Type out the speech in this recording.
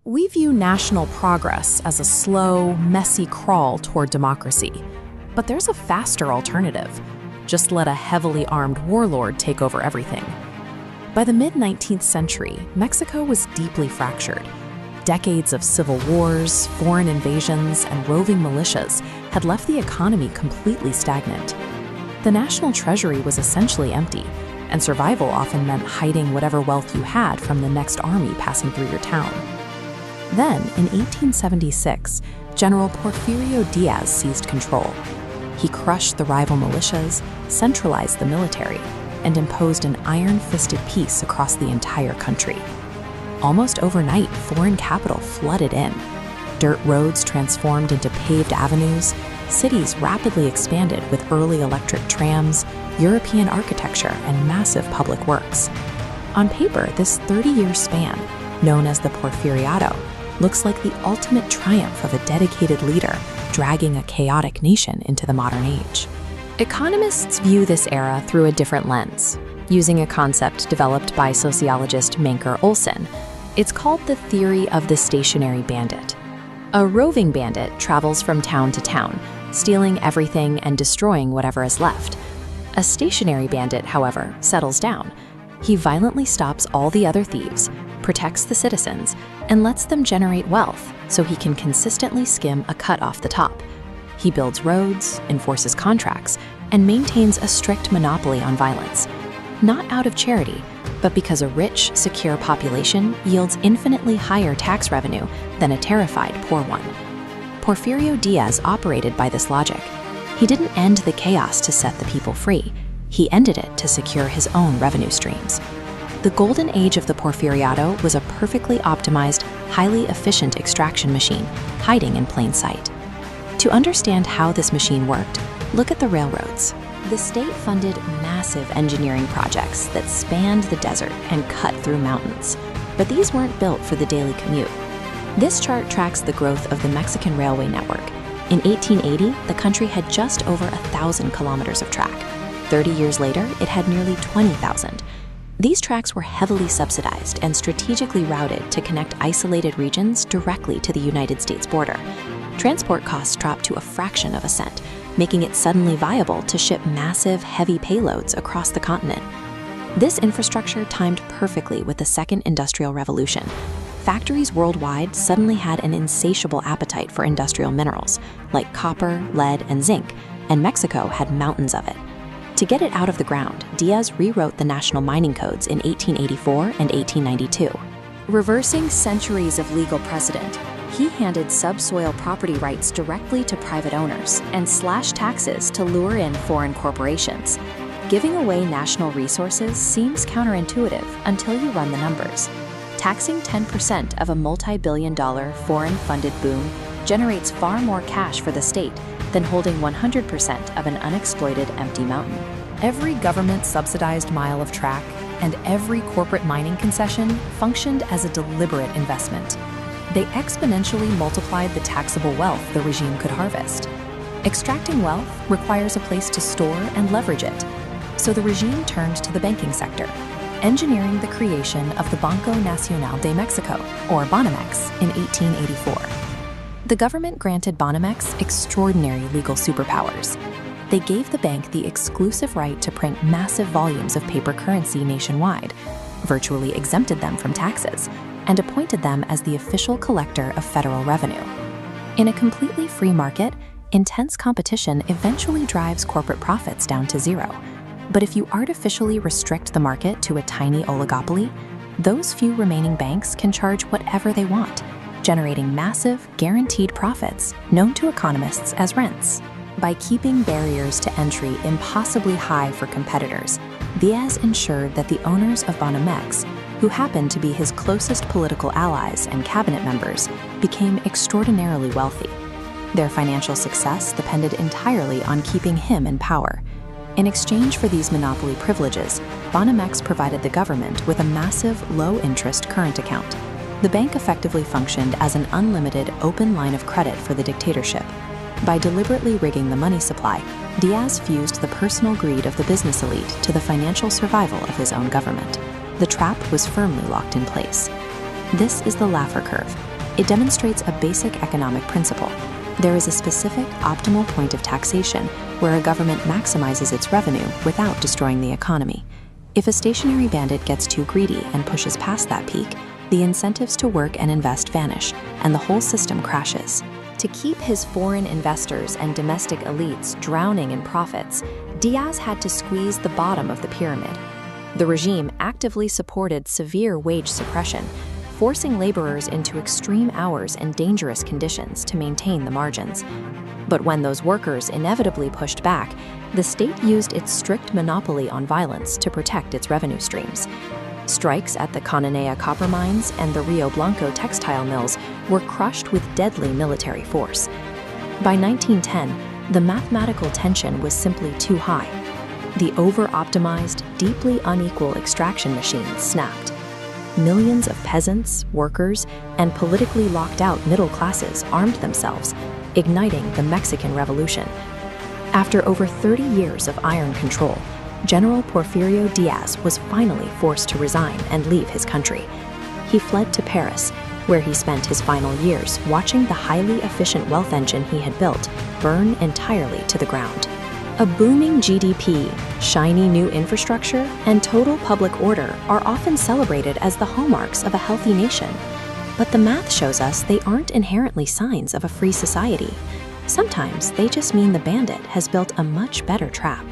We view national progress as a slow, messy crawl toward democracy. But there's a faster alternative. Just let a heavily armed warlord take over everything. By the mid-19th century, Mexico was deeply fractured. Decades of civil wars, foreign invasions, and roving militias had left the economy completely stagnant. The national treasury was essentially empty, and survival often meant hiding whatever wealth you had from the next army passing through your town. Then, in 1876, General Porfirio Díaz seized control. He crushed the rival militias, centralized the military, and imposed an iron-fisted peace across the entire country. Almost overnight, foreign capital flooded in. Dirt roads transformed into paved avenues, cities rapidly expanded with early electric trams, European architecture, and massive public works. On paper, this 30-year span, known as the Porfiriato, looks like the ultimate triumph of a dedicated leader dragging a chaotic nation into the modern age. Economists view this era through a different lens, using a concept developed by sociologist Mancur Olson. It's called the theory of the stationary bandit. A roving bandit travels from town to town, stealing everything and destroying whatever is left. A stationary bandit, however, settles down. He violently stops all the other thieves, protects the citizens, and lets them generate wealth so he can consistently skim a cut off the top. He builds roads, enforces contracts, and maintains a strict monopoly on violence. Not out of charity, but because a rich, secure population yields infinitely higher tax revenue than a terrified poor one. Porfirio Díaz operated by this logic. He didn't end the chaos to set the people free. He ended it to secure his own revenue streams. The golden age of the Porfiriato was a perfectly optimized, highly efficient extraction machine, hiding in plain sight. To understand how this machine worked, look at the railroads. The state funded massive engineering projects that spanned the desert and cut through mountains. But these weren't built for the daily commute. This chart tracks the growth of the Mexican railway network. In 1880, the country had just over 1,000 kilometers of track. 30 years later, it had nearly 20,000. These tracks were heavily subsidized and strategically routed to connect isolated regions directly to the United States border. Transport costs dropped to a fraction of a cent, making it suddenly viable to ship massive, heavy payloads across the continent. This infrastructure timed perfectly with the Second Industrial Revolution. Factories worldwide suddenly had an insatiable appetite for industrial minerals, like copper, lead, and zinc, and Mexico had mountains of it. To get it out of the ground, Díaz rewrote the national mining codes in 1884 and 1892. Reversing centuries of legal precedent, he handed subsoil property rights directly to private owners and slashed taxes to lure in foreign corporations. Giving away national resources seems counterintuitive until you run the numbers. Taxing 10% of a multi-billion-dollar foreign-funded boom generates far more cash for the state than holding 100% of an unexploited empty mountain. Every government-subsidized mile of track and every corporate mining concession functioned as a deliberate investment. They exponentially multiplied the taxable wealth the regime could harvest. Extracting wealth requires a place to store and leverage it, so the regime turned to the banking sector, engineering the creation of the Banco Nacional de Mexico, or Banamex, in 1884. The government granted Banamex extraordinary legal superpowers. They gave the bank the exclusive right to print massive volumes of paper currency nationwide, virtually exempted them from taxes, and appointed them as the official collector of federal revenue. In a completely free market, intense competition eventually drives corporate profits down to zero. But if you artificially restrict the market to a tiny oligopoly, those few remaining banks can charge whatever they want, generating massive, guaranteed profits known to economists as rents. By keeping barriers to entry impossibly high for competitors, Díaz ensured that the owners of Banamex, who happened to be his closest political allies and cabinet members, became extraordinarily wealthy. Their financial success depended entirely on keeping him in power. In exchange for these monopoly privileges, Banamex provided the government with a massive, low-interest current account. The bank effectively functioned as an unlimited, open line of credit for the dictatorship. By deliberately rigging the money supply, Díaz fused the personal greed of the business elite to the financial survival of his own government. The trap was firmly locked in place. This is the Laffer curve, It demonstrates a basic economic principle. There is a specific, optimal point of taxation where a government maximizes its revenue without destroying the economy. If a stationary bandit gets too greedy and pushes past that peak, the incentives to work and invest vanish, and the whole system crashes. To keep his foreign investors and domestic elites drowning in profits, Díaz had to squeeze the bottom of the pyramid. The regime actively supported severe wage suppression, forcing laborers into extreme hours and dangerous conditions to maintain the margins. But when those workers inevitably pushed back, the state used its strict monopoly on violence to protect its revenue streams. Strikes at the Cananea copper mines and the Rio Blanco textile mills were crushed with deadly military force. By 1910, the mathematical tension was simply too high. The over-optimized, deeply unequal extraction machines snapped. Millions of peasants, workers, and politically locked-out middle classes armed themselves, igniting the Mexican Revolution. After over 30 years of iron control, General Porfirio Díaz was finally forced to resign and leave his country. He fled to Paris, where he spent his final years watching the highly efficient wealth engine he had built burn entirely to the ground. A booming GDP, shiny new infrastructure, and total public order are often celebrated as the hallmarks of a healthy nation. But the math shows us they aren't inherently signs of a free society. Sometimes they just mean the bandit has built a much better trap.